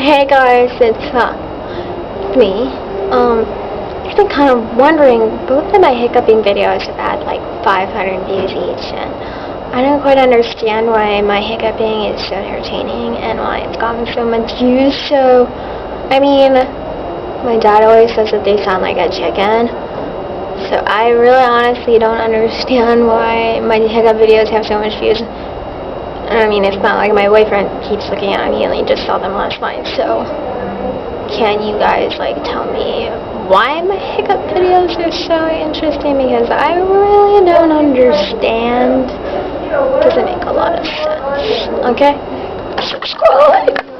Hey guys, it's me. I've been kind of wondering, both of my hiccuping videos have had like 500 views each, and I don't quite understand why my hiccuping is so entertaining and why it's gotten so much views. So, I mean, my dad always says that they sound like a chicken. So I really honestly don't understand why my hiccup videos have so much views. I mean, it's not like my boyfriend keeps looking at me and he just saw them last night, so can you guys, like, tell me why my hiccup videos are so interesting? Because I really don't understand. It doesn't make a lot of sense. Okay? Subscribe!